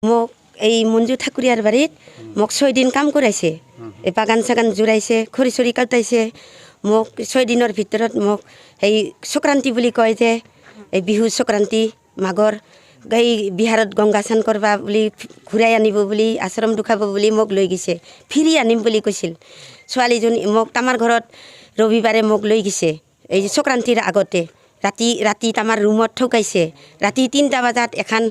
মোক এই মঞ্জু ঠাকুৰীয়াৰ বাৰীত মোক 6 দিন কাম কৰাইছে এই বাগান চাগান জোৰাইছে খৰি চৰি কাটাইছে মোক 6 দিনৰ ভিতৰত মোক এই সংক্ৰান্তি বুলি কয় যে এই বিহু সংক্ৰান্তি মাঘৰ এই বিহাৰত গংগা স্নান কৰবা বুলি ঘূৰাই আনিব বুলি আশ্ৰম দুখাব বুলি মোক লৈ গৈছে ফিৰি আনিম বুলি কৈছিল ছোৱালীজনী মোক আমাৰ ঘৰত ৰবিবাৰে মোক লৈ গৈছে এই সংক্ৰান্তিৰ আগতে ৰাতি আমাৰ ৰুমত ঠকাইছে ৰাতি 3টা বজাত এখন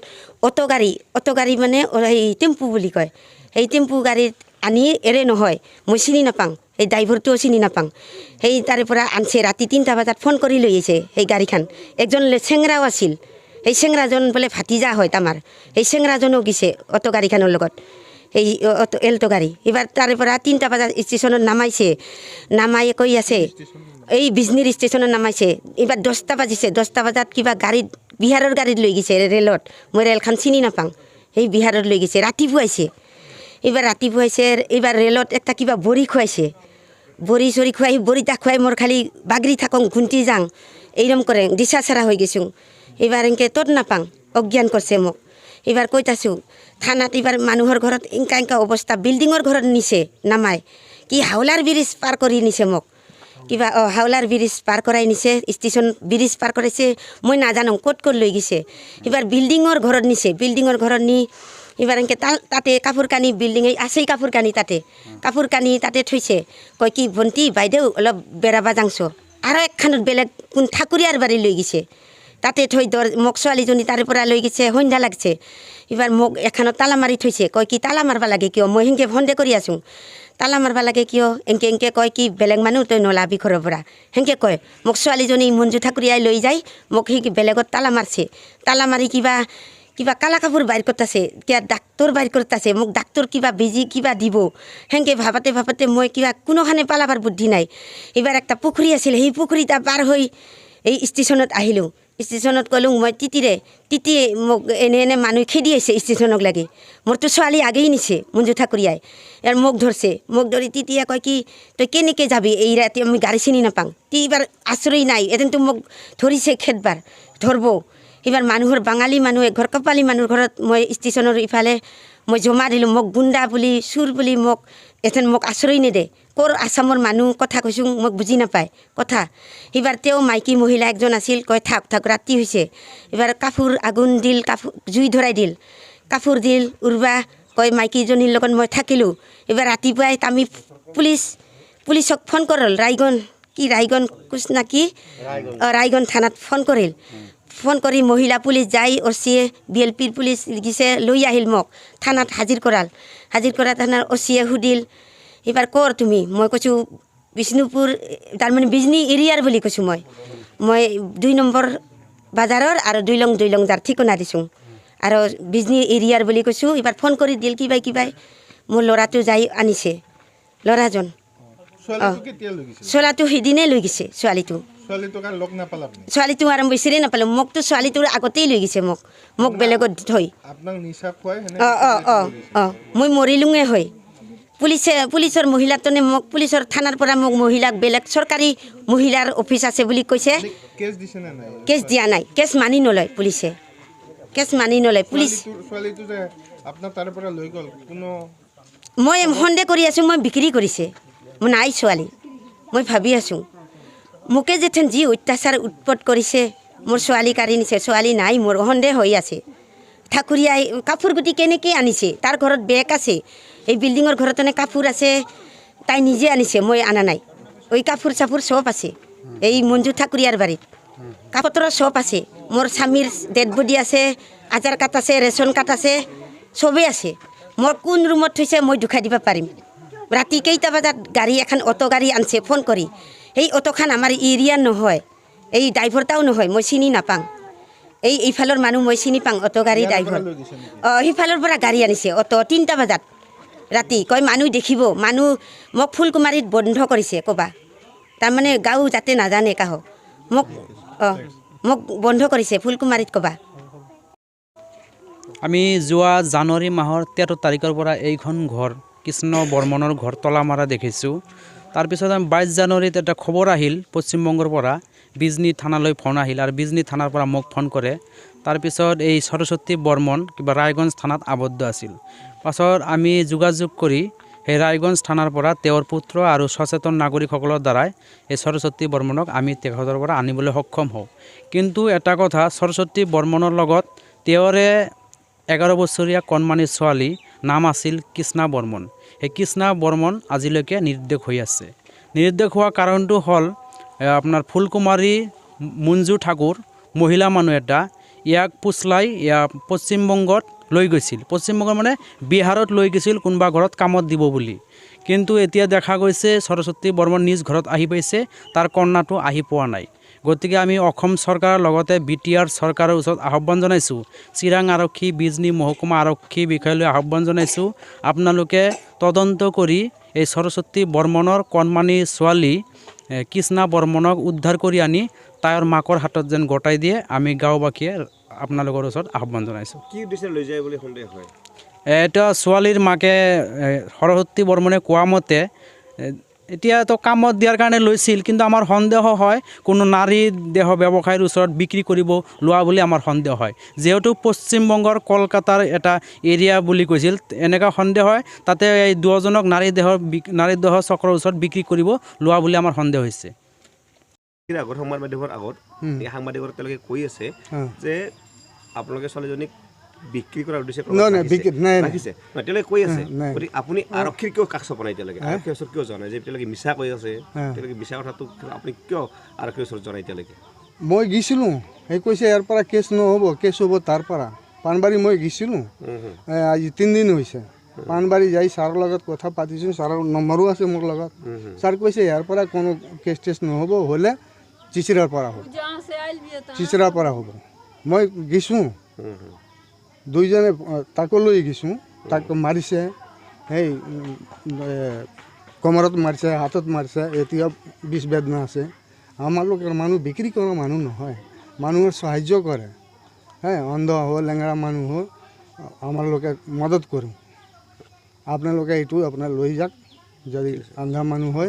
অটো গাড়ী মানে এই টেম্পু বুলি কয় সেই টেম্পু গাড়ীত আনি এৰে নহয় মই চিনি নাপাওঁ এই ড্ৰাইভাৰটোও চিনি নাপাওঁ সেই তাৰে পৰা আনছে ৰাতি 3টা বজাত ফোন কৰি লৈ আহিছে সেই গাড়ীখন একজন চেংৰাও আছিল সেই চেংৰাজন বোলে ভাতিজা হয় আমাৰ সেই চেংৰাজনো গৈছে অটো গাড়ীখনৰ লগত এই এল্টো গাড়ী এবাৰ তাৰে পৰা 3টা বজাত ষ্টেচনত নামাইছে নামাই কৈ আছে এই বিজনীৰ ষ্টেচনত নামাইছে এবাৰ 10টা বাজিছে 10টা বজাত কিবা গাড়ীত বিহাৰৰ গাড়ীত লৈ গৈছে ৰেলত মই ৰেলখন চিনি নাপাওঁ সেই বিহাৰত লৈ গৈছে ৰাতিপুৱাইছে এইবাৰ ৰেলত একটা কিবা বড়ি খুৱাইছে বড়ি চৰি খুৱাই বড়িটা খুৱাই মোৰ খালি বাগৰি থাকোঁ ঘুণ্টি যাওঁ এইৰম কৰে দিশা চাৰা হৈ গৈছোঁ এইবাৰ এনেকৈ তত নাপাওঁ অজ্ঞান কৰিছে মোক এইবাৰ কৈ আছোঁ থানাত এইবাৰ মানুহৰ ঘৰত এনেকা অৱস্থা বিল্ডিঙৰ ঘৰত নিছে নামাই কি হাওলাৰ ব্ৰিজ পাৰ কৰি নিছে মোক কিবা হাওলাৰ ব্ৰিজ পাৰ কৰাই নিছে ষ্টেচন ব্ৰিজ পাৰ কৰাইছে মই নাজানো ক'ত লৈ গৈছে এইবাৰ বিল্ডিঙৰ ঘৰত নিছে বিল্ডিঙৰ ঘৰত নি এইবাৰ এনেকৈ তাতে কাপোৰ কানি বিল্ডিং আছেই কাপোৰ কানি তাতে থৈছে কয় কি ভণ্টি বাইদেউ অলপ বেৰাবা যাংছ আৰু একখানত বেলেগ কোন ঠাকুৰীয়াৰ বাৰী লৈ গৈছে তাতে থৈ মোক ছোৱালীজনী তাৰে পৰা লৈ গৈছে সন্ধ্যা লাগছে এইবাৰ মোক এখনত তালা মাৰি থৈছে কয় কি তালা মাৰবা লাগে কিয় মই সেনেকৈ সন্দেহ কৰি আছোঁ তালা মাৰবা লাগে কিয় এনেকৈ কয় কি বেলেগ মানুহ তই নলাবি ঘৰৰ পৰা সেনেকৈ কয় মোক ছোৱালীজনী মঞ্জু ঠাকুৰীয়াই লৈ যায় মোক সেই বেলেগত তালা মাৰছে তালা মাৰি কিবা কালা কাপোৰ বাহিৰ কৰতাছে কিবা ডাক্তৰ বাহিৰ কৰতাছে মোক ডাক্তৰ কিবা বেজি কিবা দিব সেনেকৈ ভাবাতে মই কিবা কোনোখানে পালাবাৰ বুদ্ধি নাই এইবাৰ একটা পুখুৰী আছিল সেই পুখুৰীটা পাৰ হৈ এই ষ্টেচনত আহিলোঁ ষ্টেচনত ক'লোঁ মই তিতিয়ে মোক এনে মানুহ খেদি আহিছে ষ্টেচনক লাগি মোৰতো ছোৱালী আগেই নিছে মঞ্জু ঠাকুৰীয়াই ইয়াৰ মোক ধৰি তিতিয়ে কয় কি তই কেনেকৈ যাবি এই ৰাতি আমি গাড়ী চিনি নাপাওঁ এইবাৰ আশ্ৰয় নাই এদিনতো মোক ধৰিছে খেদবাৰ ধৰব এইবাৰ মানুহৰ বাঙালী মানুহে ঘৰ কপালী মানুহৰ ঘৰত মই ষ্টেচনৰ ইফালে মই জমা দিলোঁ মোক গুণ্ডা বুলি চুৰ বুলি মোক মোক আশ্ৰয় নিদে ক'ৰ আছামৰ মানুহ কথা কৈছোঁ মোক বুজি নাপায় কথা এইবাৰ তেওঁ মাইকী মহিলা একজন আছিল কয় থাক ৰাতি হৈছে এইবাৰ কাপোৰ আগুন দিল জুই ধৰাই দিল কাপোৰ দিল উৰবা কয় মাইকীজনীৰ লগত মই থাকিলোঁ এইবাৰ ৰাতিপুৱাই আমি পুলিচক ফোন কৰিল ৰায়গঞ্জ কোচ না কি ৰায়গঞ্জ থানাত ফোন কৰি মহিলা পুলিচ যাই অচিয়ে BLPৰ পুলিচ গিছে লৈ আহিল মোক থানাত হাজিৰ কৰা থানাৰ অচিয়ে সুধিল এইবাৰ ক'ৰ তুমি মই কৈছোঁ বিষ্ণুপুৰ তাৰমানে বিজনী এৰিয়াৰ বুলি কৈছোঁ মই 2 নম্বৰ বাজাৰৰ আৰু 2 লং যাৰ ঠিকনা দিছোঁ আৰু বিজনী এৰিয়াৰ বুলি কৈছোঁ এইবাৰ ফোন কৰি দিল কিবাই মোৰ ল'ৰাটো যাই আনিছে ল'ৰাজন ছোৱালীটো সিদিনে লৈ গৈছে ছোৱালীটো আৰু বিচাৰি নাপালোঁ মোকতো ছোৱালীটোৰ আগতেই লৈ গৈছে মোক বেলেগত থৈ মই মৰিলোঙে হয় পুলিচৰ মহিলাজনে মোক পুলিচৰ থানাৰ পৰা মোক মহিলাক বেলেগ চৰকাৰী মহিলাৰ অফিচ আছে বুলি কৈছে কেছ দিয়া নাই কেছ মানি নলয় পুলিচে পুলিচ মই সন্দেহ কৰি আছোঁ মই বিক্ৰী কৰিছে মই নাই ছোৱালী মই ভাবি আছোঁ মোকে যেথেন যি অত্যাচাৰ উৎপত কৰিছে মোৰ ছোৱালী কাঢ়ি নিছে ছোৱালী নাই মোৰ সন্দেহ হৈ আছে ঠাকুৰীয়াই কাপোৰ গুটি কেনেকৈ আনিছে তাৰ ঘৰত বেগ আছে এই বিল্ডিঙৰ ঘৰত কাপোৰ আছে তাই নিজে আনিছে মই আনা নাই ওই কাপোৰ চাপোৰ চব আছে এই মঞ্জু ঠাকুৰীয়াৰ বাৰীত কাপোৰ চব আছে মোৰ স্বামীৰ ডেড বডি আছে আধাৰ কাৰ্ড আছে ৰেচন কাৰ্ড আছে চবেই আছে মই কোন ৰুমত থৈছে মই দুখাই দিব পাৰিম ৰাতি কেইটা বজাত গাড়ী এখন অটো গাড়ী আনছে ফোন কৰি এই অটোখন আমাৰ এৰিয়াৰ নহয় এই ড্ৰাইভাৰটাও নহয় মই চিনি নাপাওঁ এইফালৰ মানুহ মই চিনি পাওঁ অটো গাড়ী ড্ৰাইভাৰ সিফালৰ পৰা গাড়ী আনিছে অটো 3টা বজাত ৰাতি কয় মানুহ দেখিব মানুহ মোক ফুলকুমাৰীত বন্ধ কৰিছে ক'বা তাৰমানে গাঁও যাতে নাজানে কাহো মোক বন্ধ কৰিছে ফুলকুমাৰীত ক'বা আমি যোৱা জানুৱাৰী মাহৰ 13 তাৰিখৰ পৰা এইখন ঘৰ কৃষ্ণ বৰ্মনৰ ঘৰ তলা মাৰা দেখিছোঁ তাৰপিছত আমি 22 জানুৱাৰীত এটা খবৰ আহিল পশ্চিমবংগৰ পৰা বিজনী থানালৈ ফোন আহিল আৰু বিজনী থানাৰ পৰা মোক ফোন কৰে। তাৰপিছত এই সৰস্বতী বৰ্মন কিবা ৰায়গঞ্জ থানাত আবদ্ধ আছিল। পাছত আমি যোগাযোগ কৰি সেই ৰায়গঞ্জ থানাৰ পৰা তেওঁৰ পুত্ৰ আৰু সচেতন নাগৰিকসকলৰ দ্বাৰাই এই সৰস্বতী বৰ্মনক আমি তেখেতৰ পৰা আনিবলৈ সক্ষম হওঁ। কিন্তু এটা কথা, সৰস্বতী বৰ্মনৰ লগত তেওঁৰে 11 বছৰীয়া কণমানি ছোৱালী নাম আছিল কৃষ্ণা বৰ্মন। সেই কৃষ্ণা বৰ্মন আজিলৈকে নিৰুদ্দেশ হৈ আছে। নিৰুদ্দেশ হোৱা কাৰণটো হ'ল আপোনাৰ ফুলকুমাৰী মঞ্জু ঠাকুৰ মহিলা মানুহ এটা ইয়াক পুচলাই পশ্চিমবংগত লৈ গৈছিল। পশ্চিমবংগৰ মানে বিহাৰত লৈ গৈছিল কোনোবা ঘৰত কামত দিব বুলি। কিন্তু এতিয়া দেখা গৈছে সৰস্বতী বৰ্মন নিজ ঘৰত আহি পাইছে, তাৰ কন্যাটো আহি পোৱা নাই। গতিকে আমি অসম চৰকাৰৰ লগতে BTR চৰকাৰৰ ওচৰত আহ্বান জনাইছোঁ, চিৰাং আৰক্ষী, বিজনী মহকুমা আৰক্ষী বিষয়ালৈ আহ্বান জনাইছোঁ, আপোনালোকে তদন্ত কৰি এই সৰস্বতী বৰ্মনৰ কণমানি ছোৱালী কৃষ্ণা বৰ্মনক উদ্ধাৰ কৰি আনি তাইৰ মাকৰ হাতত যেন গতাই দিয়ে, আমি গাঁওবাসীয়ে আপোনালোকৰ ওচৰত আহ্বান জনাইছোঁ। কি উদ্দেশ্যে লৈ যায় বুলি সন্দেহ হয়? এটা ছোৱালীৰ মাকে সৰস্বতী বৰ্মনে কোৱা মতে এতিয়াতো কামত দিয়াৰ কাৰণে লৈছিল, কিন্তু আমাৰ সন্দেহ হয় কোনো নাৰী দেহ ব্যৱসায়ীৰ ওচৰত বিক্ৰী কৰিব লোৱা বুলি আমাৰ সন্দেহ হয়। যিহেতু পশ্চিমবংগৰ কলকাতাৰ এটা এৰিয়া বুলি কৈছিল, এনেকুৱা সন্দেহ হয় তাতে এই দুজনক নাৰী দেহ চক্ৰৰ ওচৰত বিক্ৰী কৰিব লোৱা বুলি আমাৰ সন্দেহ হৈছে। আগত সংবাদ মাধ্যমৰ আগত এই সাংবাদিকৰ তেওঁলোকে কৈ আছে যে আপোনালোকে ছোৱালীজনীক বিক্ৰী কৰাৰ উদ্দেশ্যে ৰাখিছে। তেওঁলোকে কৈ আছে, গতিকে আপুনি আৰক্ষীৰ কিয় কাষ চপা নাই? এতিয়ালৈকে আৰক্ষীৰ ওচৰত কিয় জনাই যে তেওঁলোকে মিছা কৈ আছে? তেওঁলোকে মিছা কথাটো আপুনি কিয় আৰক্ষীৰ ওচৰত জনাই এতিয়ালৈকে? মই গৈছিলোঁ, সেই কৈছে ইয়াৰ পৰা কেছ নহ'ব, কেছ হ'ব তাৰ পৰা। পাণবাৰী মই গৈছিলোঁ, আজি 3 দিন হৈছে। পাণবাৰী যাই ছাৰৰ লগত কথা পাতিছোঁ, ছাৰৰ নম্বৰো আছে মোৰ লগত। ছাৰ কৈছে ইয়াৰ পৰা কোনো কেছ টেছ নহ'ব, হ'লে চিচিৰাৰ পৰা হ'ব, চিচিৰাৰ পৰা হ'ব। মই গৈছোঁ, দুইজনে তাকো লৈ গৈছোঁ, তাক মাৰিছে, সেই কমৰত মাৰিছে, হাতত মাৰিছে, এতিয়া বিষ বেদনা আছে। আমালোকৰ মানুহ বিক্ৰী কৰা মানুহ নহয়, মানুহৰ সাহায্য কৰে। অন্ধ হ'ল, লেঙেৰা মানুহ হ'ল, আমালোকে মদত কৰোঁ। আপোনালোকে এইটো আপোনাৰ লৈ যাওক, যদি আন্ধা মানুহ হয়